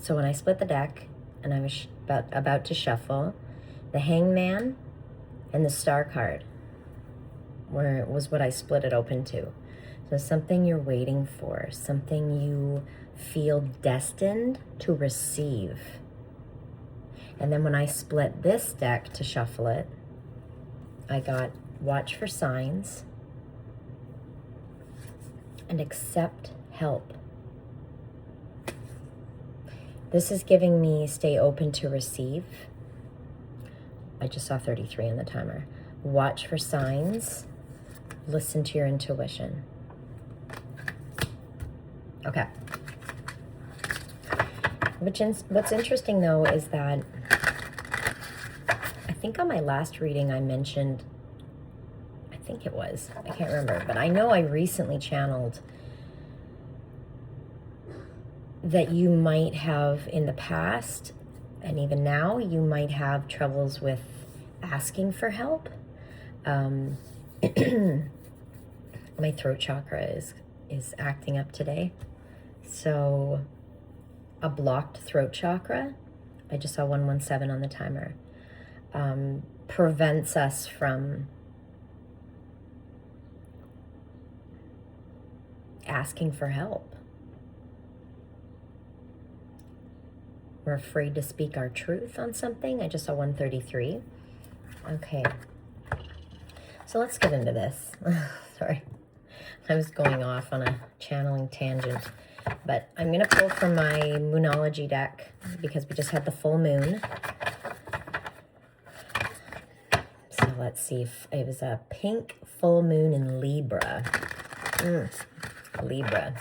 So when I split the deck and I was about to shuffle, the Hangman and the Star card was what I split it open to. So something you're waiting for, something you feel destined to receive. And then when I split this deck to shuffle it, I got watch for signs and accept help. This is giving me stay open to receive. I just saw 33 on the timer. Watch for signs. Listen to your intuition. Okay. What's interesting though is that I think on my last reading I mentioned, I think it was, I can't remember, but I know I recently channeled that you might have in the past, and even now, you might have troubles with asking for help. My throat chakra is acting up today. So a blocked throat chakra, I just saw 117 on the timer, prevents us from asking for help. We're afraid to speak our truth on something. I just saw 133. Okay. So let's get into this. Sorry. I was going off on a channeling tangent. But I'm going to pull from my Moonology deck because we just had the full moon. So let's see if it was a pink full moon in Libra. Libra.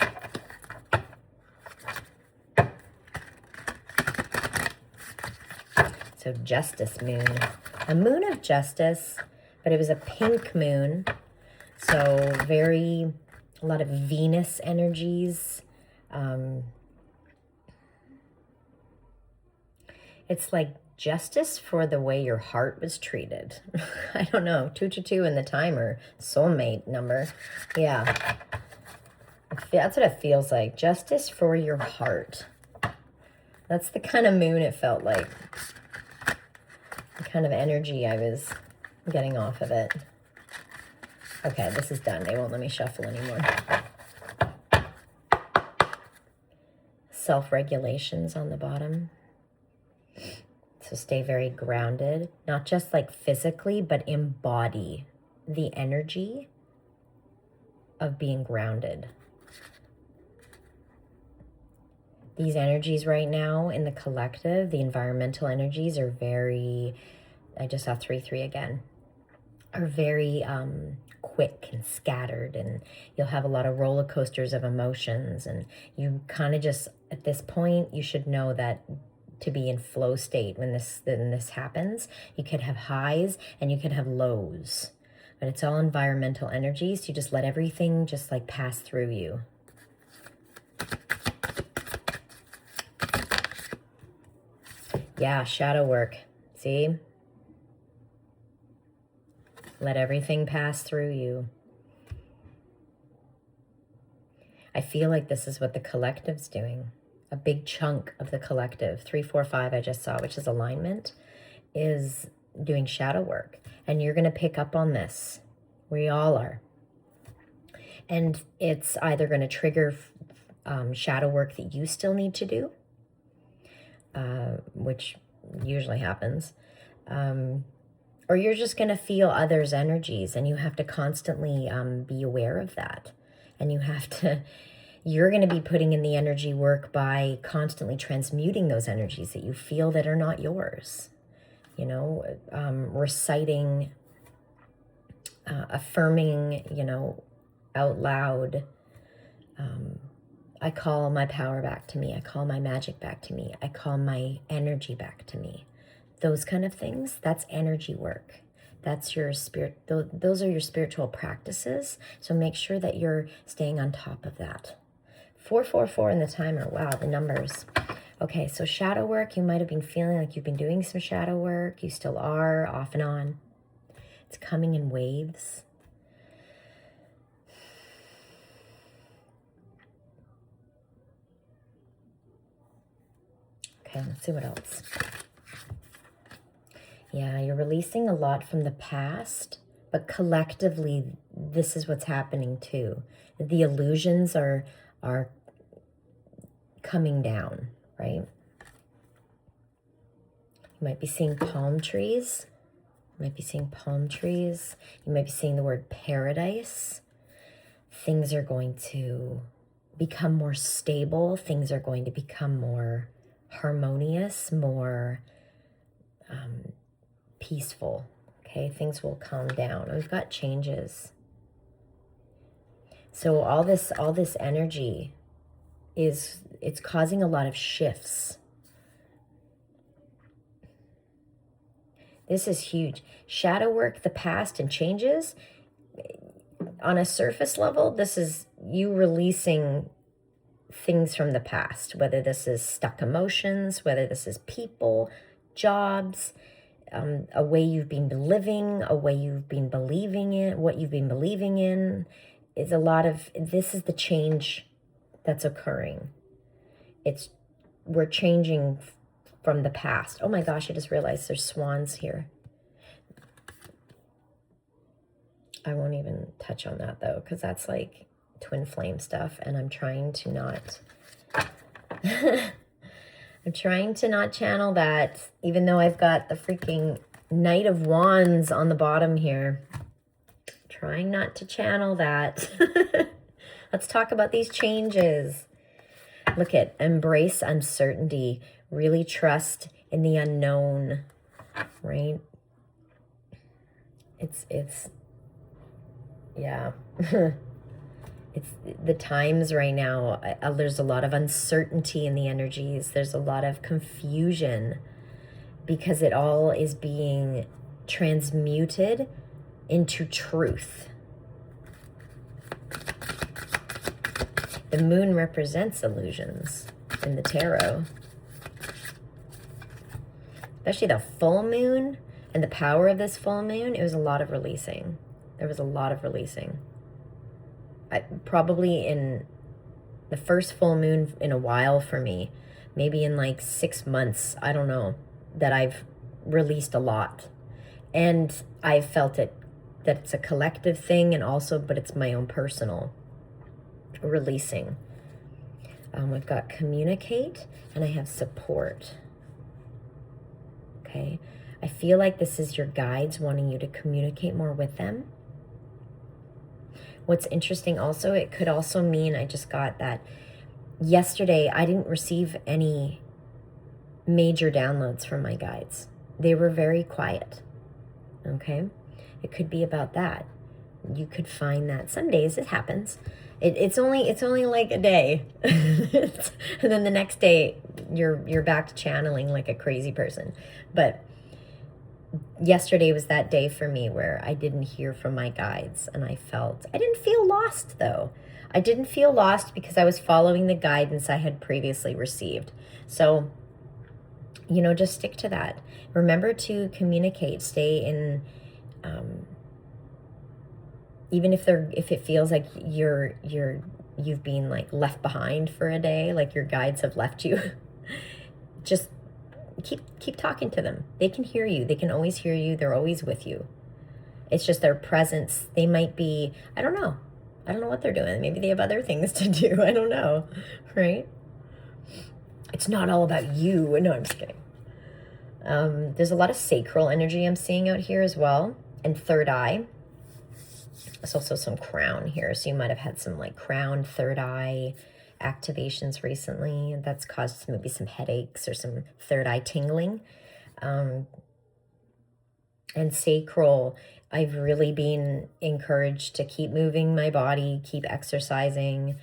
So justice moon. A moon of justice, but it was a pink moon. So a lot of Venus energies. It's like justice for the way your heart was treated. I don't know. 222 in the timer. Soulmate number. Yeah. That's what it feels like. Justice for your heart. That's the kind of moon it felt like. The kind of energy I was getting off of it. Okay, this is done. They won't let me shuffle anymore. Self-regulations on the bottom. So stay very grounded, not just like physically, but embody the energy of being grounded. These energies right now in the collective, the environmental energies are very, I just saw 3-3 again, are very quick and scattered, and you'll have a lot of roller coasters of emotions, and you kind of just, at this point, you should know that to be in flow state when this happens, you could have highs and you could have lows, but it's all environmental energies. So you just let everything just like pass through you. Yeah, shadow work. See? Let everything pass through you. I feel like this is what the collective's doing. A big chunk of the collective, 3, 4, 5 I just saw, which is alignment, is doing shadow work. And you're going to pick up on this. We all are. And it's either going to trigger shadow work that you still need to do, which usually happens, or you're just going to feel others' energies, and you have to constantly be aware of that. And you're going to be putting in the energy work by constantly transmuting those energies that you feel that are not yours. You know, reciting, affirming, you know, out loud. I call my power back to me. I call my magic back to me. I call my energy back to me. Those kind of things, that's energy work. That's your spirit. Those are your spiritual practices. So make sure that you're staying on top of that. 444 in the timer. Wow, the numbers. Okay, so shadow work. You might have been feeling like you've been doing some shadow work. You still are, off and on. It's coming in waves. Okay, let's see what else. Yeah, you're releasing a lot from the past, but collectively, this is what's happening too. The illusions are coming down, right? You might be seeing palm trees. You might be seeing palm trees. You might be seeing the word paradise. Things are going to become more stable. Things are going to become more harmonious, more peaceful. Okay, things will calm down. We've got changes. So all this energy it's causing a lot of shifts. This is huge. Shadow work, the past, and changes. On a surface level, this is you releasing things from the past, whether this is stuck emotions, whether this is people, jobs, a way you've been living, a way you've been believing in, what you've been believing in. Is a lot of, this is the change that's occurring. We're changing from the past. Oh my gosh, I just realized there's swans here. I won't even touch on that though, because that's like twin flame stuff, and I'm trying to not I'm trying to not channel that, even though I've got the freaking Knight of Wands on the bottom here. Trying not to channel that. Let's talk about these changes. Look at embrace uncertainty. Really trust in the unknown, right? It's yeah. It's the times right now. There's a lot of uncertainty in the energies. There's a lot of confusion because it all is being transmuted into truth. The moon represents illusions in the tarot. Especially the full moon and the power of this full moon, it was a lot of releasing. There was a lot of releasing. Probably in the first full moon in a while for me, maybe in like 6 months, I don't know, that I've released a lot. And I've felt it, that it's a collective thing, and also, but it's my own personal releasing. We've got communicate, and I have support. Okay, I feel like this is your guides wanting you to communicate more with them. What's interesting also, it could also mean, I just got that yesterday I didn't receive any major downloads from my guides. They were very quiet. Okay, it could be about that. You could find that some days it happens. It's only like a day, and then the next day you're back to channeling like a crazy person. But yesterday was that day for me where I didn't hear from my guides, and I didn't feel lost though. I didn't feel lost because I was following the guidance I had previously received. So, you know, just stick to that. Remember to communicate, stay in, even if it feels like you've been like left behind for a day, like your guides have left you, just keep talking to them. They can hear you. They can always hear you. They're always with you. It's just their presence. They might be, I don't know what they're doing. Maybe they have other things to do. I don't know, right? It's not all about you. No, I'm just kidding. There's a lot of sacral energy I'm seeing out here as well, and third eye. There's also some crown here, so you might have had some like crown, third eye activations recently, and that's caused maybe some headaches or some third eye tingling. And sacral, I've really been encouraged to keep moving my body, keep exercising,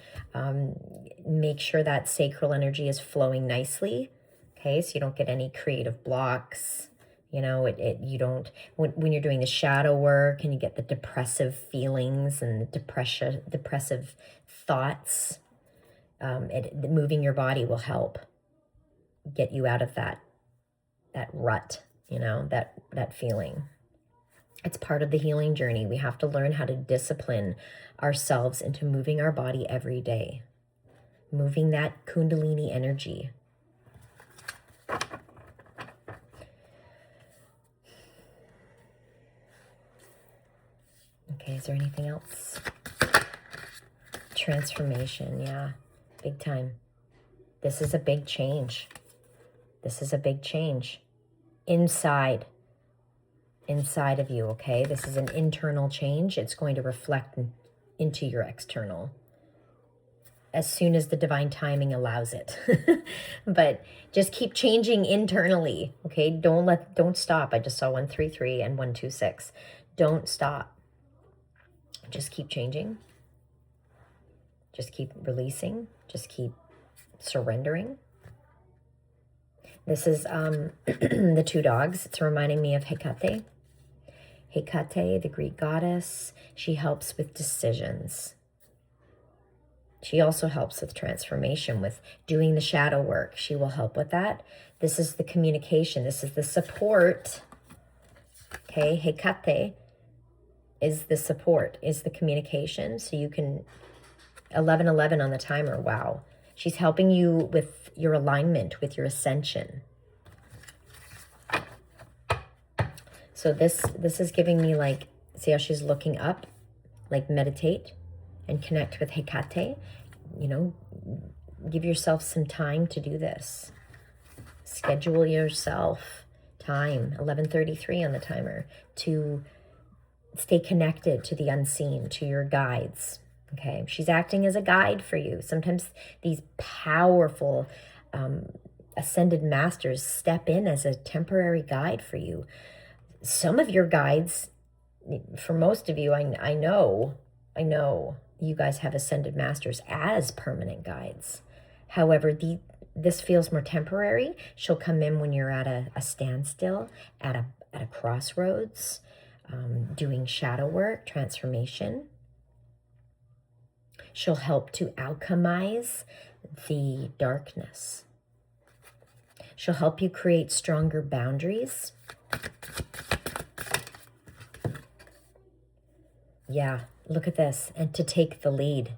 make sure that sacral energy is flowing nicely. Okay, so you don't get any creative blocks. You know, you don't, when you're doing the shadow work and you get the depressive feelings and the depressive thoughts, moving your body will help get you out of that rut, you know, that feeling. It's part of the healing journey. We have to learn how to discipline ourselves into moving our body every day, moving that Kundalini energy. Is there anything else? Transformation, yeah. Big time. This is a big change. This is a big change. Inside of you, okay? This is an internal change. It's going to reflect into your external as soon as the divine timing allows it. But just keep changing internally, okay? Don't stop. I just saw 133 and 126. Don't stop. Just keep changing. Just keep releasing. Just keep surrendering. This is the two dogs. It's reminding me of Hecate. Hecate, the Greek goddess. She helps with decisions. She also helps with transformation, with doing the shadow work. She will help with that. This is the communication. This is the support. Okay, Hecate is the support, is the communication. So you can, 1111 on the timer, wow. She's helping you with your alignment, with your ascension. So this is giving me like, see how she's looking up, like meditate and connect with Hecate. You know, give yourself some time to do this. Schedule yourself time, 1133 on the timer, to stay connected to the unseen, to your guides. Okay, she's acting as a guide for you. Sometimes these powerful ascended masters step in as a temporary guide for you. Some of your guides, for most of you, I know you guys have ascended masters as permanent guides. However, this feels more temporary. She'll come in when you're at a standstill, at a crossroads, doing shadow work, transformation. She'll help to alchemize the darkness. She'll help you create stronger boundaries. Yeah, look at this. And to take the lead.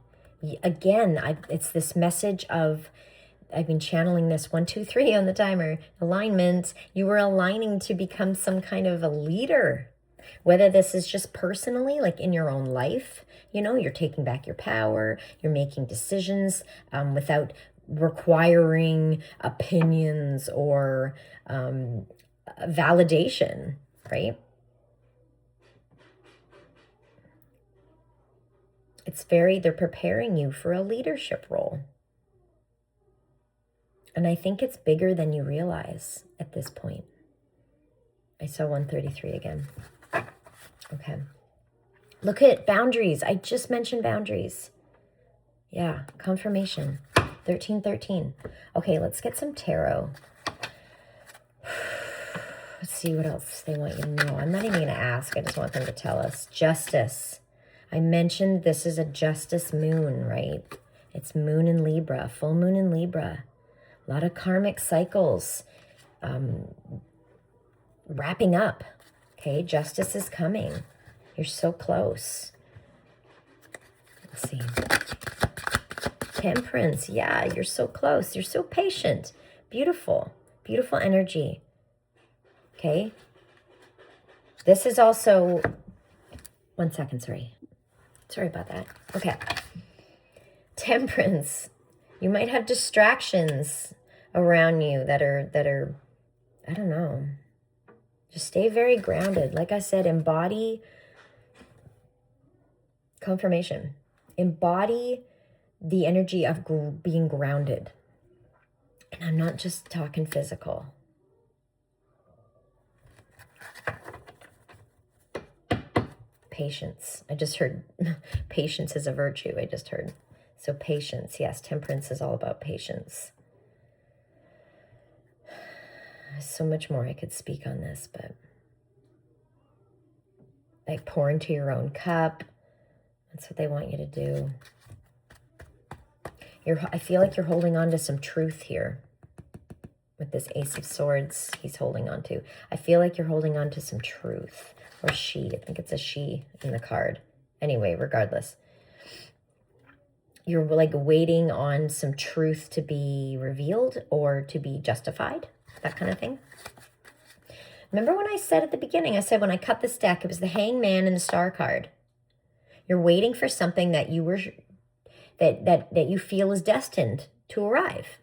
Again, it's this message of, I've been channeling this 1, 2, 3 on the timer. Alignment. You are aligning to become some kind of a leader. Whether this is just personally, like in your own life, you know, you're taking back your power, you're making decisions without requiring opinions or validation, right? They're preparing you for a leadership role. And I think it's bigger than you realize at this point. I saw 133 again. Okay. Look at boundaries. I just mentioned boundaries. Yeah, confirmation. 1313. Okay, let's get some tarot. Let's see what else they want you to know. I'm not even going to ask. I just want them to tell us. Justice. I mentioned this is a justice moon, right? It's moon in Libra, full moon in Libra. A lot of karmic cycles wrapping up. Okay, justice is coming. You're so close. Let's see. Temperance. Yeah, you're so close. You're so patient. Beautiful. Beautiful energy. Okay. This is also... 1 second, sorry. Sorry about that. Okay. Temperance. You might have distractions around you that are, I don't know. Just stay very grounded. Like I said, embody confirmation. Embody the energy of being grounded. And I'm not just talking physical. Patience. I just heard patience is a virtue. I just heard. So patience. Yes, temperance is all about patience. There's so much more I could speak on this, but like pour into your own cup. That's what they want you to do. I feel like you're holding on to some truth here. With this Ace of Swords he's holding on to. I feel like you're holding on to some truth. Or she. I think it's a she in the card. Anyway, regardless. You're like waiting on some truth to be revealed or to be justified. That kind of thing. Remember when I said at the beginning, I said when I cut this deck, it was the Hangman and the Star card. You're waiting for something that you were that you feel is destined to arrive.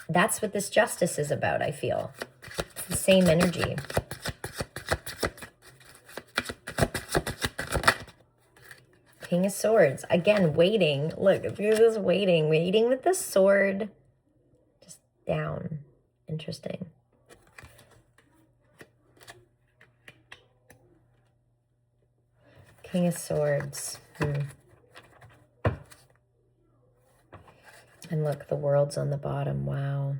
That's what this justice is about, I feel. It's the same energy. King of Swords. Again, waiting. Look, this is waiting. Waiting with the sword. Just down. Interesting. King of Swords. And look, the world's on the bottom. Wow.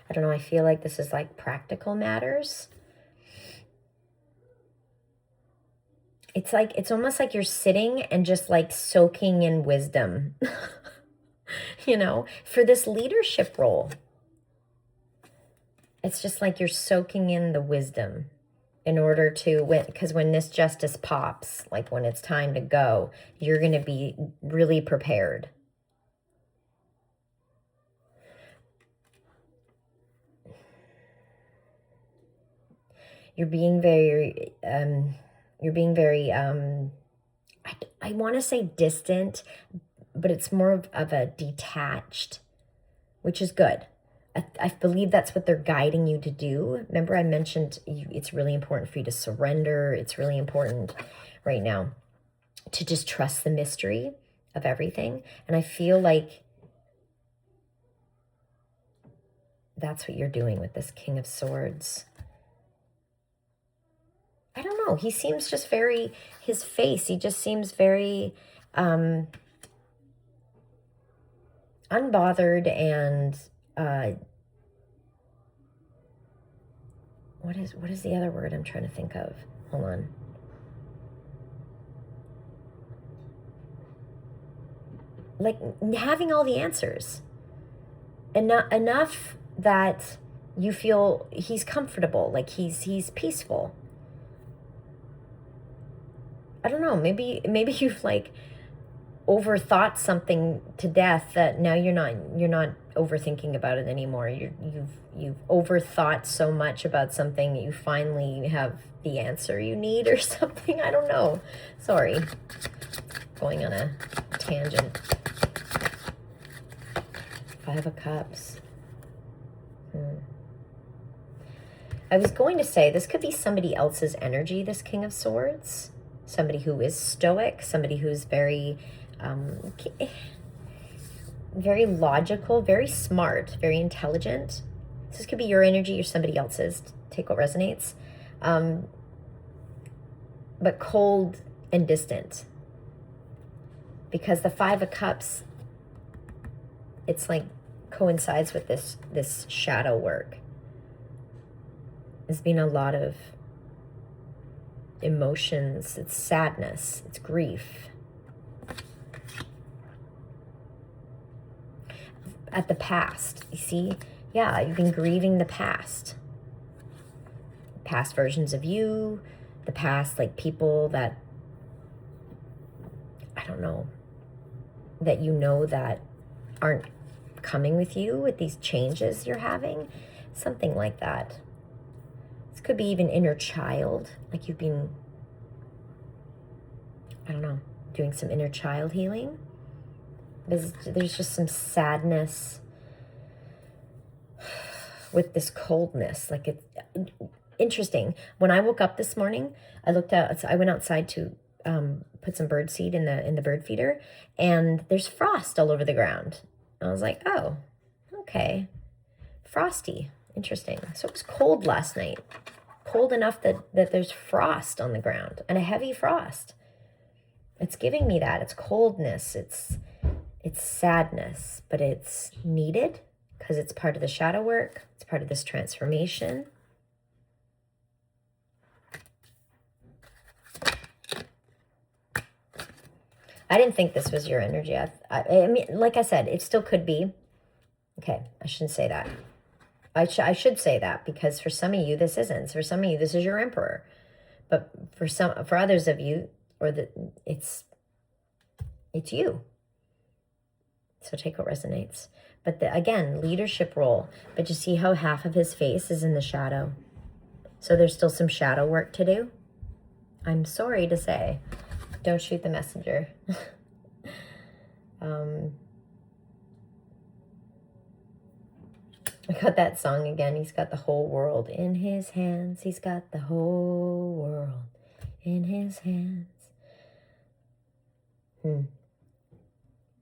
I don't know. I feel like this is like practical matters. It's like, it's almost like you're sitting and just like soaking in wisdom, you know, for this leadership role. It's just like you're soaking in the wisdom in order to, because when this justice pops, like when it's time to go, you're going to be really prepared. You're being very, I want to say distant, but it's more of a detached, which is good. I believe that's what they're guiding you to do. Remember, I mentioned it's really important for you to surrender. It's really important right now to just trust the mystery of everything. And I feel like that's what you're doing with this King of Swords. I don't know. He seems just very, his face, he just seems very unbothered and what is the other word I'm trying to think of? Hold on. Like having all the answers. Enough that you feel he's comfortable, like he's peaceful. I don't know, maybe you've like overthought something to death that now you're not overthinking about it anymore. You've overthought so much about something that you finally have the answer you need or something. I don't know. Sorry. Going on a tangent. 5 of Cups. I was going to say this could be somebody else's energy, this King of Swords. Somebody who is stoic, somebody who's very very logical, very smart, very intelligent. So this could be your energy or somebody else's. Take what resonates. But cold and distant. Because the 5 of Cups, it's like coincides with this shadow work. There's been a lot of emotions. It's sadness. It's grief. At the past, you see? Yeah, you've been grieving the past. Past versions of you, the past, like people that, I don't know, that you know that aren't coming with you with these changes you're having. Something like that. This could be even inner child, like you've been, I don't know, doing some inner child healing. There's just some sadness with this coldness. Like it's interesting. When I woke up this morning, I went outside to put some bird seed in the bird feeder, and there's frost all over the ground. I was like, oh, okay, frosty, interesting. So it was cold last night, cold enough that there's frost on the ground, and a heavy frost. It's giving me that. It's coldness. It's sadness, but it's needed because it's part of the shadow work. It's part of this transformation. I didn't think this was your energy. I mean, like I said, it still could be. Okay, I shouldn't say that. I should say that because for some of you, this isn't. For some of you, this is your emperor. But for others of you, it's you. So take what resonates. But again, leadership role. But you see how half of his face is in the shadow? So there's still some shadow work to do. I'm sorry to say. Don't shoot the messenger. I got that song again. He's got the whole world in his hands. He's got the whole world in his hands. A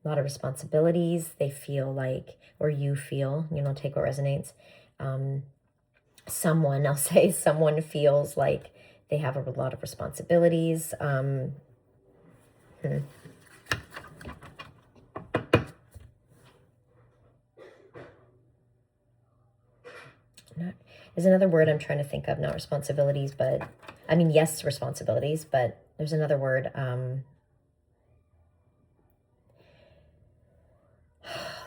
lot of responsibilities. They feel like, or you feel, take what resonates. Someone, I'll say someone feels like they have a lot of responsibilities. There's another word I'm trying to think of, not responsibilities, but I mean, yes, responsibilities, but there's another word.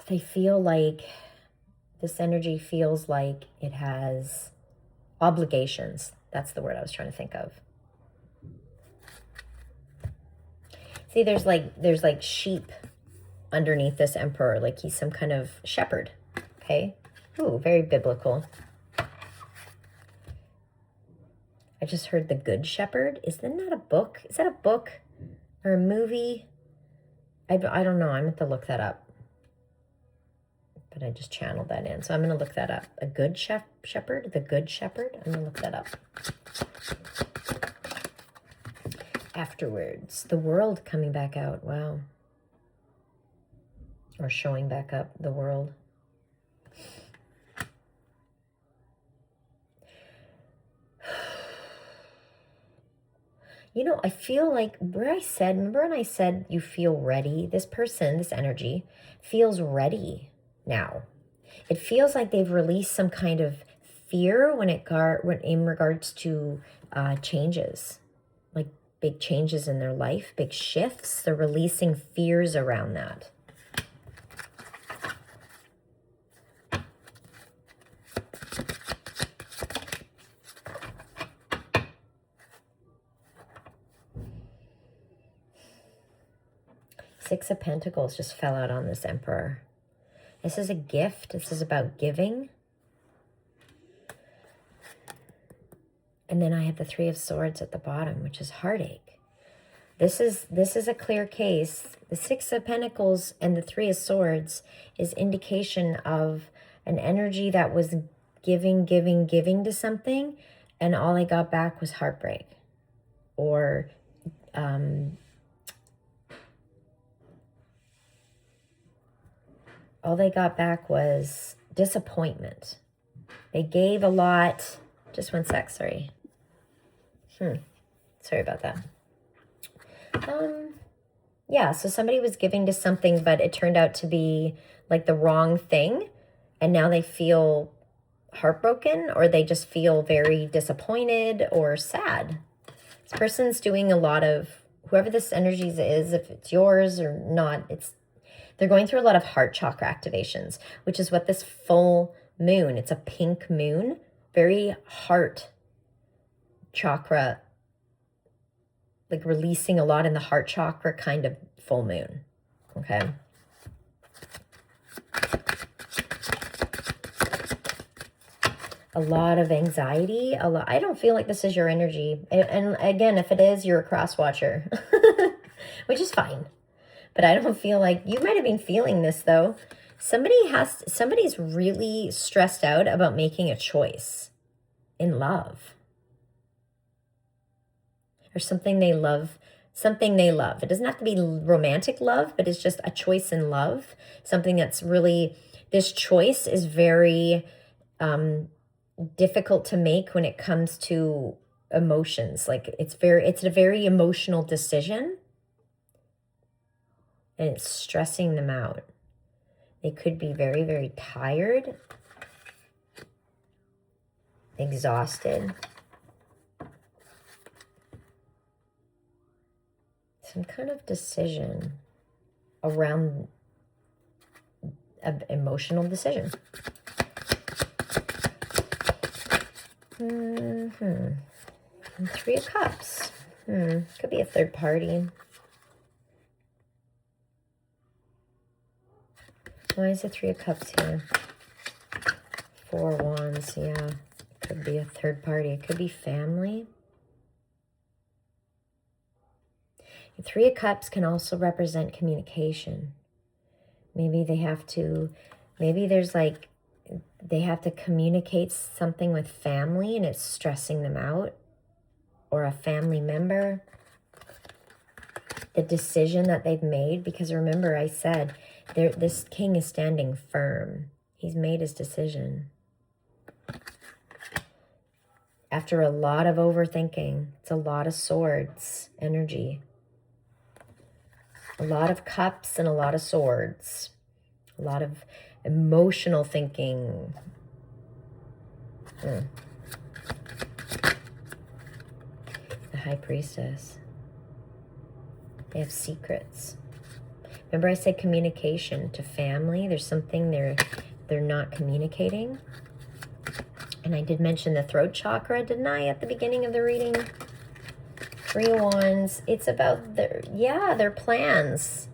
They feel like, this energy feels like it has obligations. That's the word I was trying to think of. See, there's like sheep underneath this emperor, like he's some kind of shepherd. Okay. Ooh, very biblical. I just heard The Good Shepherd. Isn't that a book? Is that a book or a movie? I don't know. I'm going to look that up. But I just channeled that in. So I'm going to look that up. A Good Shepherd? The Good Shepherd? I'm going to look that up. Afterwards. The World coming back out. Wow. Or showing back up. The World. I feel like remember when I said you feel ready? This person, this energy, feels ready now. It feels like they've released some kind of fear when in regards to changes, like big changes in their life, big shifts. They're releasing fears around that. Six of Pentacles just fell out on this Emperor. This is a gift. This is about giving. And then I have the Three of Swords at the bottom, which is heartache. This is a clear case. The Six of Pentacles and the Three of Swords is indication of an energy that was giving to something, and all I got back was heartbreak. Or all they got back was disappointment. They gave a lot. Just one sec, sorry. Sorry about that. Yeah, so somebody was giving to something, but it turned out to be like the wrong thing. And now they feel heartbroken, or they just feel very disappointed or sad. This person's doing a lot of, whoever this energy is, if it's yours or not, they're going through a lot of heart chakra activations, which is what this full moon, it's a pink moon, very heart chakra, like releasing a lot in the heart chakra kind of full moon. Okay. A lot of anxiety, I don't feel like this is your energy. And again, if it is, you're a cross watcher, which is fine. But I don't feel like, you might have been feeling this though. Somebody's really stressed out about making a choice in love. Or something they love. It doesn't have to be romantic love, but it's just a choice in love. Something that's really, this choice is very difficult to make when it comes to emotions. Like it's a very emotional decision. And it's stressing them out. They could be very, very tired, exhausted. Some kind of decision around an emotional decision. And Three of Cups. Could be a third party. Why is the Three of Cups here? Four Wands, yeah. It could be a third party. It could be family. The Three of Cups can also represent communication. Maybe they have to, maybe there's like, they have to communicate something with family and it's stressing them out. Or a family member. The decision that they've made. Because remember I said, this king is standing firm. He's made his decision. After a lot of overthinking. It's a lot of swords energy. A lot of cups and a lot of swords. A lot of emotional thinking. The High Priestess. They have secrets. Remember I said communication to family. There's something they're not communicating. And I did mention the throat chakra, didn't I, at the beginning of the reading? Three of Wands. It's about their plans.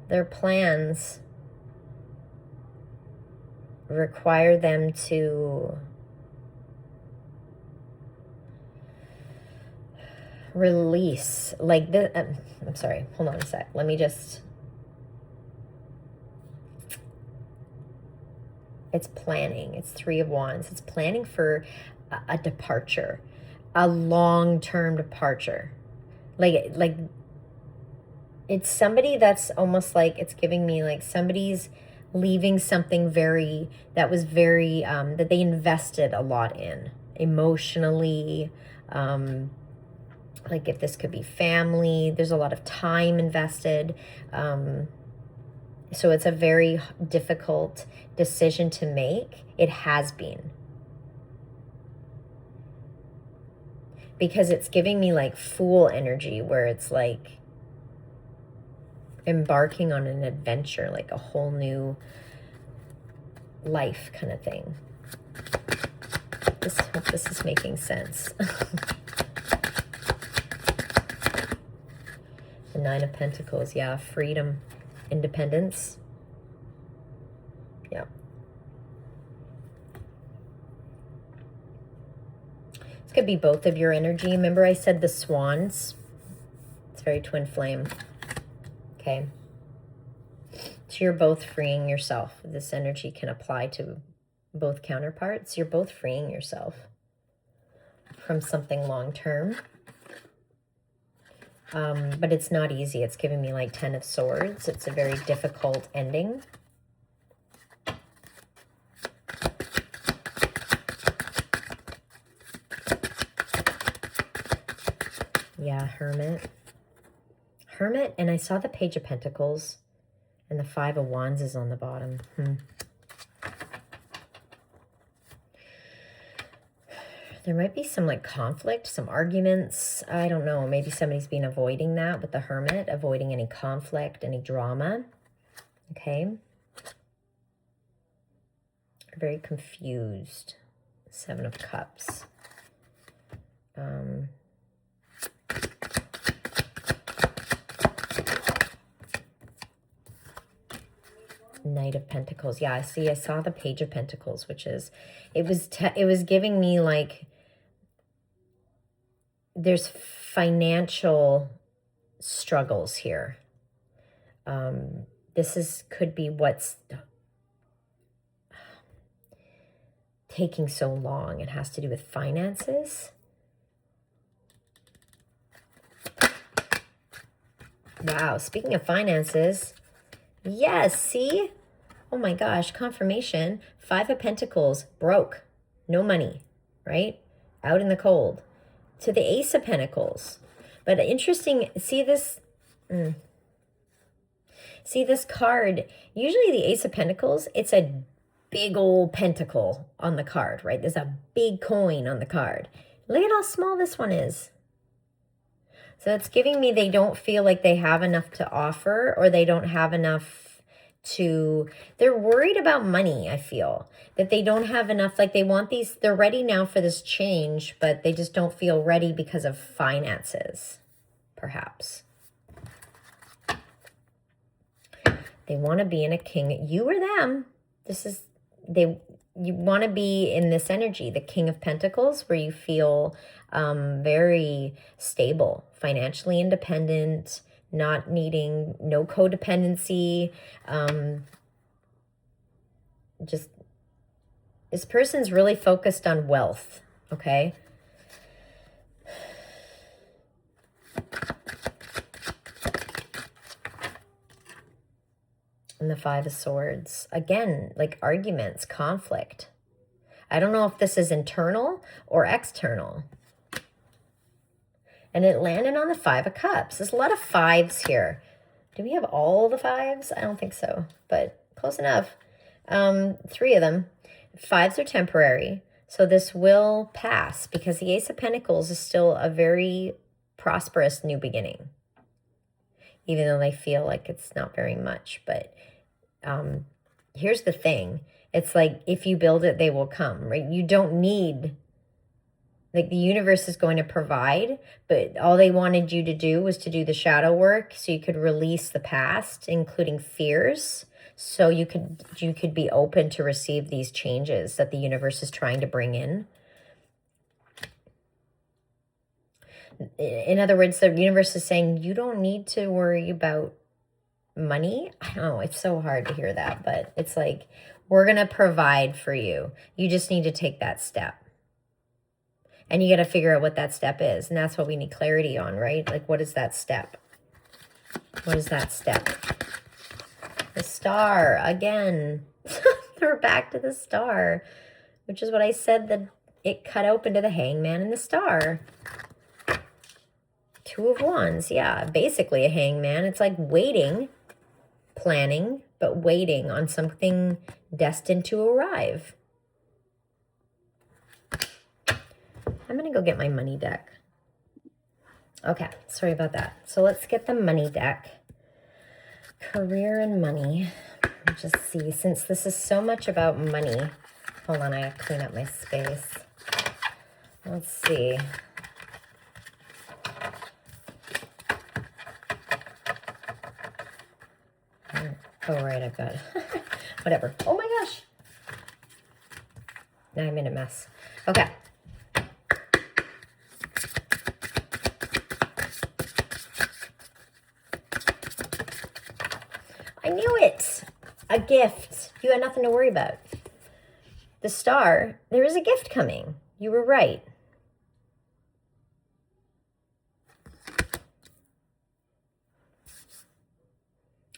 Their plans require them to release. Like this. I'm sorry. Hold on a sec. Let me just. It's planning. It's Three of Wands. It's planning for a departure. A long-term departure. Like it's somebody that's almost like, it's giving me like somebody's leaving something that was very, that they invested a lot in. Emotionally, like if this could be family, there's a lot of time invested. So it's a very difficult decision to make. It has been. Because it's giving me like Fool energy, where it's like embarking on an adventure, like a whole new life kind of thing. Hope this is making sense. The Nine of Pentacles, yeah, freedom, independence. Yeah. This could be both of your energy. Remember I said the swans? It's very twin flame. Okay. So you're both freeing yourself. This energy can apply to both counterparts. You're both freeing yourself from something long-term. But it's not easy. It's giving me like 10 of Swords. It's a very difficult ending. Yeah, Hermit. Hermit, and I saw the Page of Pentacles, and the Five of Wands is on the bottom. There might be some like conflict, some arguments. I don't know. Maybe somebody's been avoiding that with the Hermit, avoiding any conflict, any drama. Okay. Very confused. Seven of Cups. Knight of Pentacles. Yeah, I saw the Page of Pentacles, which is, it was giving me like, there's financial struggles here. This could be what's taking so long. It has to do with finances. Wow, speaking of finances, yes, see? Oh my gosh, confirmation. Five of Pentacles, broke, no money, right? Out in the cold. To the Ace of Pentacles. But interesting, see this? See this card? Usually the Ace of Pentacles, it's a big old pentacle on the card, right? There's a big coin on the card. Look at how small this one is. So it's giving me they don't feel like they have enough to offer, or they don't have enough to, they're worried about money, I feel. That they don't have enough, like they want these, they're ready now for this change, but they just don't feel ready because of finances, perhaps. They want to be in a king, you or them. You want to be in this energy, the King of Pentacles, where you feel very stable, financially independent, not needing, no codependency. Just, this person's really focused on wealth, okay? And the Five of Swords. Again, like arguments, conflict. I don't know if this is internal or external. And it landed on the Five of Cups. There's a lot of fives here. Do we have all the fives? I don't think so, but close enough. 3 of them. Fives are temporary. So this will pass because the Ace of Pentacles is still a very prosperous new beginning. Even though they feel like it's not very much. But here's the thing. It's like, if you build it, they will come, right? You don't need, like, the universe is going to provide, but all they wanted you to do was to do the shadow work so you could release the past, including fears, so you could be open to receive these changes that the universe is trying to bring in. In other words, the universe is saying, you don't need to worry about money. I don't know, it's so hard to hear that, but it's like, we're going to provide for you. You just need to take that step. And you got to figure out what that step is. And that's what we need clarity on, right? Like, what is that step? What is that step? The Star, again. We're back to the Star, which is what I said, that it cut open to the Hangman and the Star. 2 of Wands, yeah, basically a hangman. It's like waiting, planning, but waiting on something destined to arrive. I'm going to go get my money deck. Okay, sorry about that. So let's get the money deck. Career and money. Just see, since this is so much about money. Hold on, I gotta clean up my space. Let's see. Oh, right, I've got whatever. Oh my gosh. Now I'm in a mess. Okay. I knew it. A gift. You had nothing to worry about. The Star, there is a gift coming. You were right.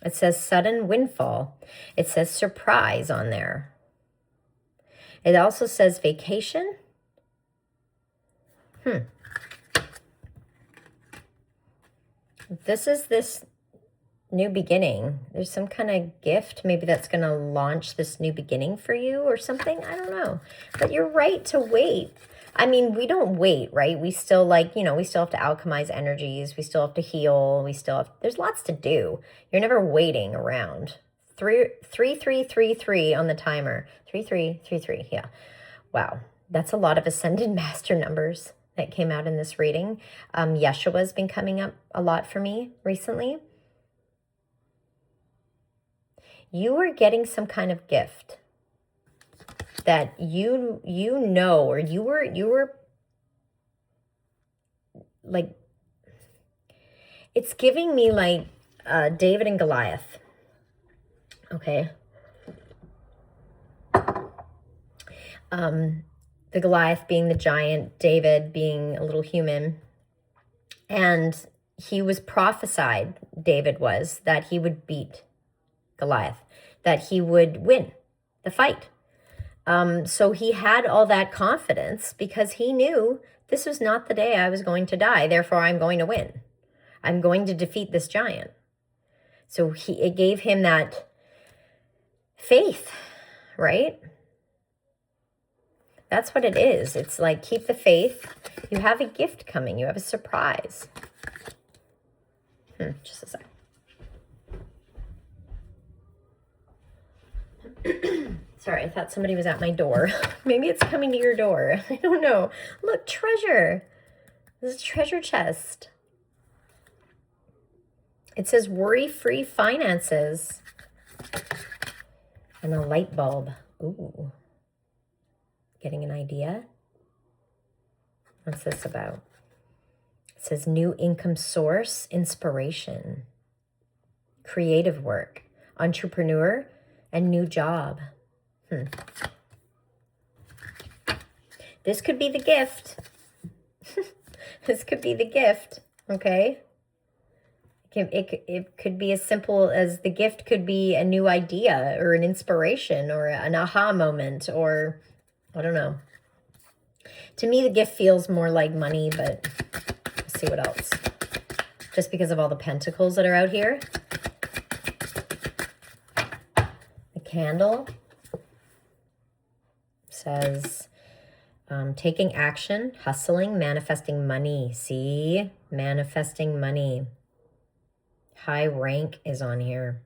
It says sudden windfall. It says surprise on there. It also says vacation. This is this new beginning. There's some kind of gift maybe that's going to launch this new beginning for you or something. I don't know. But you're right to wait. I mean, we don't wait, right? We still, like, you know, we still have to alchemize energies. We still have to heal. We still have, there's lots to do. You're never waiting around. 3333 on the timer. 3333, yeah. Wow. That's a lot of Ascended Master numbers that came out in this reading. Yeshua's been coming up a lot for me recently. You are getting some kind of gift that you know, or you were like, it's giving me like David and Goliath. Okay. The Goliath being the giant, David being a little human. And he was prophesied, David was, that he would beat Goliath, that he would win the fight. So he had all that confidence because he knew this was not the day I was going to die. Therefore, I'm going to win. I'm going to defeat this giant. So it gave him that faith, right? That's what it is. It's like, keep the faith. You have a gift coming. You have a surprise. Just a sec. Sorry, I thought somebody was at my door. Maybe it's coming to your door. I don't know. Look, treasure. This is a treasure chest. It says worry-free finances. And a light bulb. Ooh. Getting an idea? What's this about? It says new income source, inspiration, creative work, entrepreneur, and new job. This could be the gift. This could be the gift, okay? It could be as simple as the gift could be a new idea or an inspiration or an aha moment or I don't know. To me, the gift feels more like money, but let's see what else. Just because of all the pentacles that are out here. The candle says taking action, hustling, manifesting money. See? Manifesting money. High rank is on here.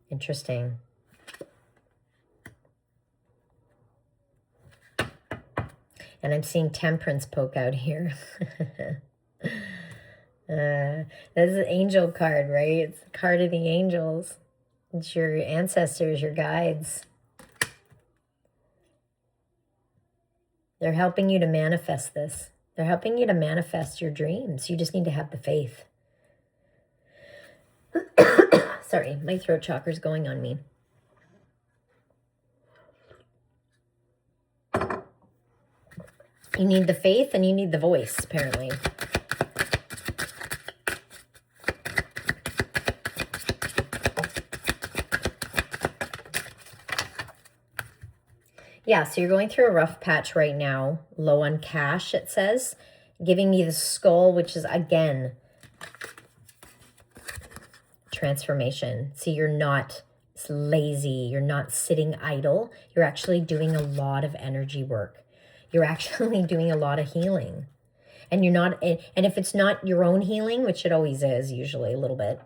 Interesting. And I'm seeing temperance poke out here. This is an angel card, right? It's the card of the angels. It's your ancestors, your guides. They're helping you to manifest this. They're helping you to manifest your dreams. You just need to have the faith. Sorry, my throat chakra's going on me. You need the faith and you need the voice, apparently. Yeah, so you're going through a rough patch right now. Low on cash, it says. Giving me the skull, which is, again, transformation. See, you're not lazy. You're not sitting idle. You're actually doing a lot of energy work. You're actually doing a lot of healing. And you're not, and if it's not your own healing, which it always is usually a little bit,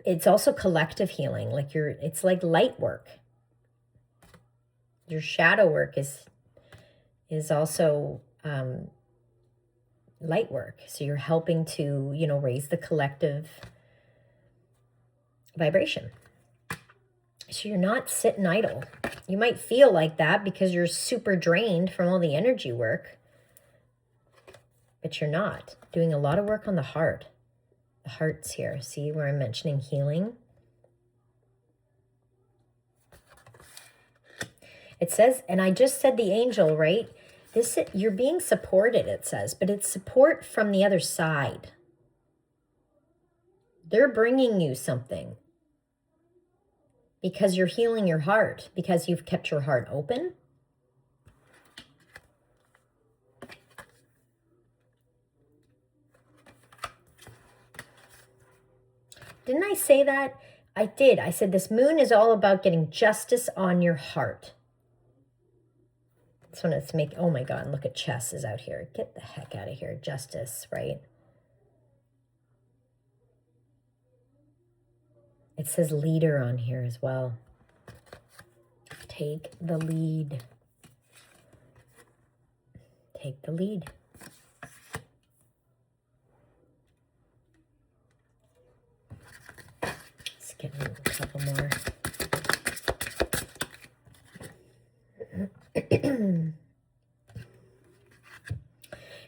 it's also collective healing. Like it's like light work. Your shadow work is also light work. So you're helping to, raise the collective vibration. So you're not sitting idle. You might feel like that because you're super drained from all the energy work, but you're not. Doing a lot of work on the heart. The heart's here. See where I'm mentioning healing? It says, and I just said the angel, right? You're being supported, it says, but it's support from the other side. They're bringing you something because you're healing your heart, because you've kept your heart open. Didn't I say that? I did. I said this moon is all about getting justice on your heart. This one is to make, oh my God, look at chess is out here. Get the heck out of here. Justice, right? It says leader on here as well. Take the lead. Take the lead. Let's get a couple more.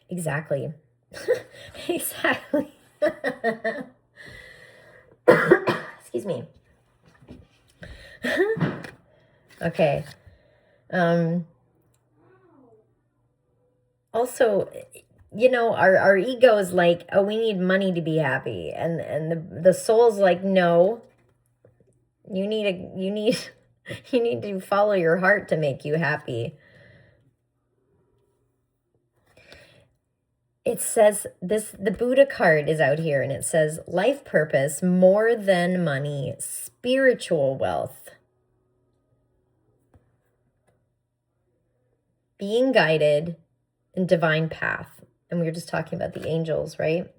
Exactly. Exactly. Excuse me. Okay. Also, our ego is like, oh, we need money to be happy. And the soul's like, no, you need to follow your heart to make you happy. It says the Buddha card is out here and it says life purpose, more than money, spiritual wealth, being guided in divine path. And we were just talking about the angels, right?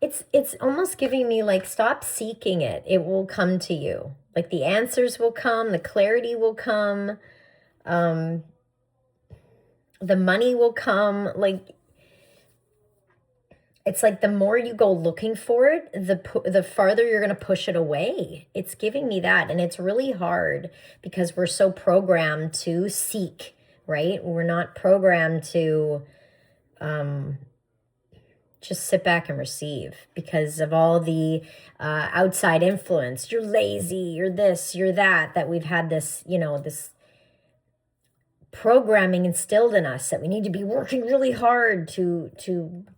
It's almost giving me like, stop seeking it. It will come to you. Like the answers will come, the clarity will come. The money will come. Like it's like the more you go looking for it, the farther you're going to push it away. It's giving me that. And it's really hard because we're so programmed to seek, right? We're not programmed to just sit back and receive because of all the outside influence. You're lazy, you're this, you're that we've had this, this programming instilled in us that we need to be working really hard to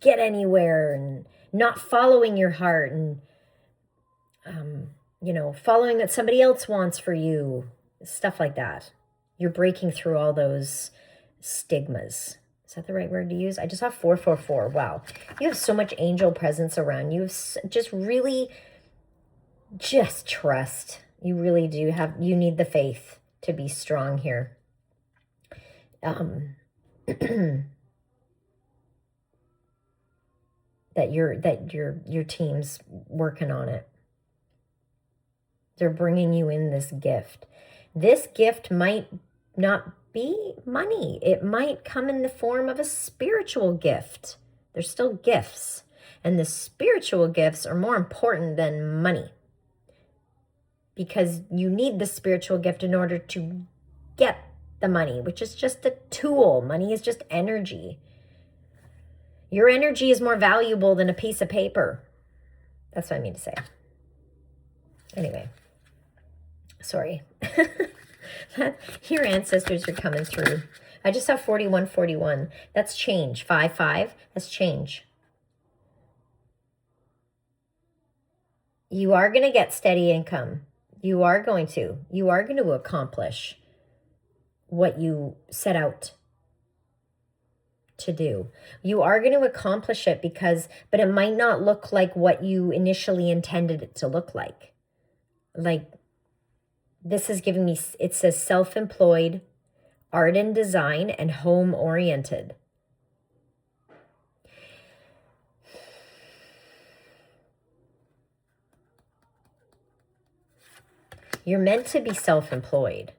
get anywhere and not following your heart and following what somebody else wants for you, stuff like that. You're breaking through all those stigmas. Is that the right word to use? I just saw 444. Wow. You have so much angel presence around you. Just really just trust. You really do you need the faith to be strong here. That your team's working on it. They're bringing you in this gift. This gift might not be money. It might come in the form of a spiritual gift. They're still gifts. And the spiritual gifts are more important than money. Because you need the spiritual gift in order to get the money, which is just a tool. Money is just energy. Your energy is more valuable than a piece of paper. That's what I mean to say. Anyway, sorry. Your ancestors are coming through. I just saw 4141. That's change. 55. That's change. You are going to get steady income. You are going to accomplish what you set out to do. You are going to accomplish it but it might not look like what you initially intended it to look like. Like, this is giving me, it says self-employed, art and design, and home-oriented. You're meant to be self-employed.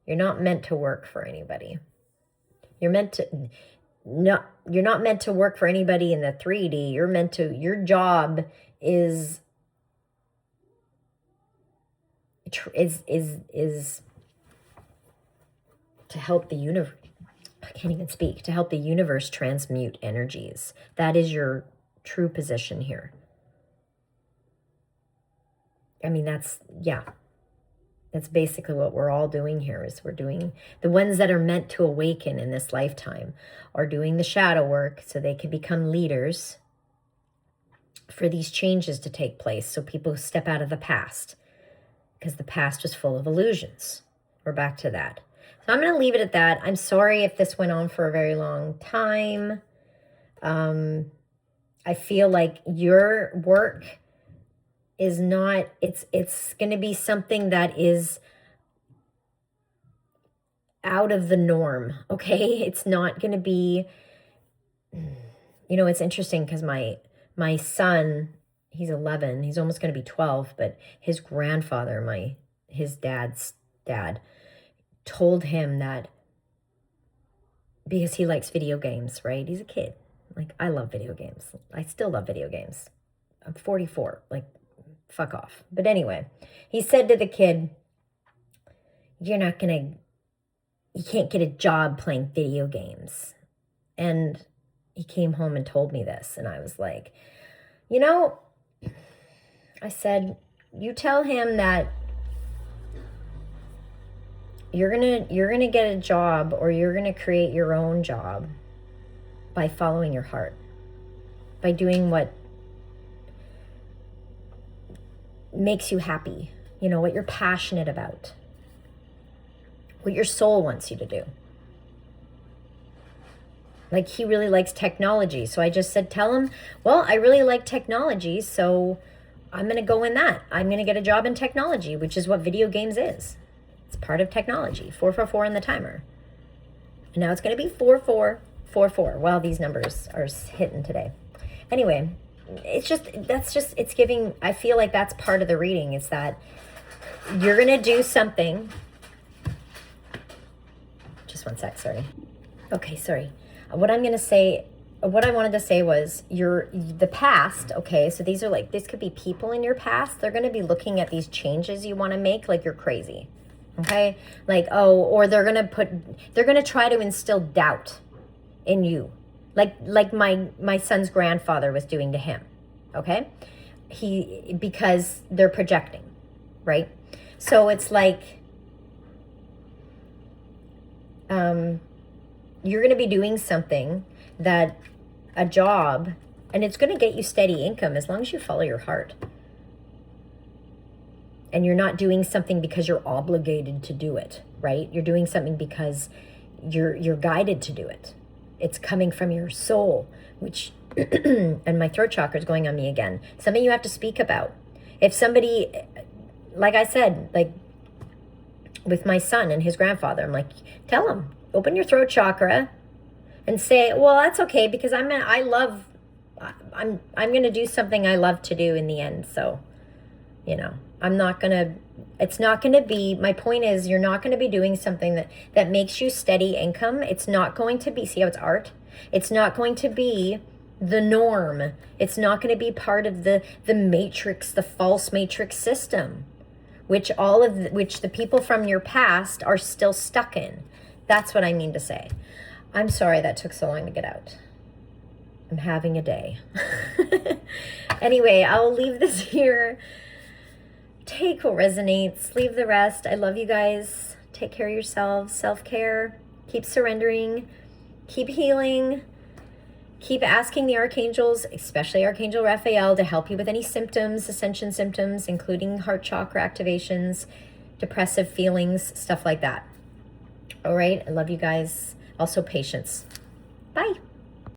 You're not meant to work for anybody. You're not meant to work for anybody in the 3D. Your job is to help the universe. I can't even speak. To help the universe transmute energies. That is your true position here. I mean, that's basically what we're all doing here. Is we're doing, the ones that are meant to awaken in this lifetime are doing the shadow work so they can become leaders for these changes to take place. So people step out of the past, because the past was full of illusions. We're back to that. So I'm going to leave it at that. I'm sorry if this went on for a very long time. I feel like your work is not, it's going to be something that is out of the norm, okay? It's not going to be, it's interesting because my son, he's 11, he's almost going to be 12, but his grandfather, his dad's dad, told him that, because he likes video games, right? He's a kid. Like, I love video games. I still love video games. I'm 44, like, fuck off. But anyway, he said to the kid, you can't get a job playing video games. And he came home and told me this. And I was like, I said, you tell him that you're gonna get a job, or you're gonna create your own job by following your heart, by doing what makes you happy, what you're passionate about, what your soul wants you to do. Like, he really likes technology. So I just said, tell him, well, I really like technology, so I'm going to go in that. I'm going to get a job in technology, which is what video games is. It's part of technology. 444 in the timer. And now it's going to be 4444. Wow, these numbers are hitting today. Anyway, it's giving, I feel like that's part of the reading. It's that you're going to do something. Just one sec, sorry. Okay, sorry. What I'm going to say, what I wanted to say was the past, okay, so these are like, this could be people in your past. They're going to be looking at these changes you want to make like you're crazy. Okay? Like, oh, or they're going to try to instill doubt in you. Like my son's grandfather was doing to him. Okay? Because they're projecting, right? So it's like you're going to be doing something that a job, and it's going to get you steady income as long as you follow your heart. And you're not doing something because you're obligated to do it, right? You're doing something because you're guided to do it. It's coming from your soul, which and my throat chakra is going on me again. Something you have to speak about. If somebody, like I said, like with my son and his grandfather, I'm like, tell him, open your throat chakra and say, well, that's okay because I'm going to do something I love to do in the end. So, it's not going to be, my point is you're not going to be doing something that makes you steady income. It's not going to be, see how it's art? It's not going to be the norm. It's not going to be part of the matrix, the false matrix system, which the people from your past are still stuck in. That's what I mean to say. I'm sorry that took so long to get out. I'm having a day. Anyway, I'll leave this here. Take what resonates, leave the rest. I love you guys. Take care of yourselves, self-care. Keep surrendering, keep healing, keep asking the archangels, especially Archangel Raphael, to help you with any symptoms, ascension symptoms, including heart chakra activations, depressive feelings, stuff like that. All right, I love you guys. Also patience. Bye.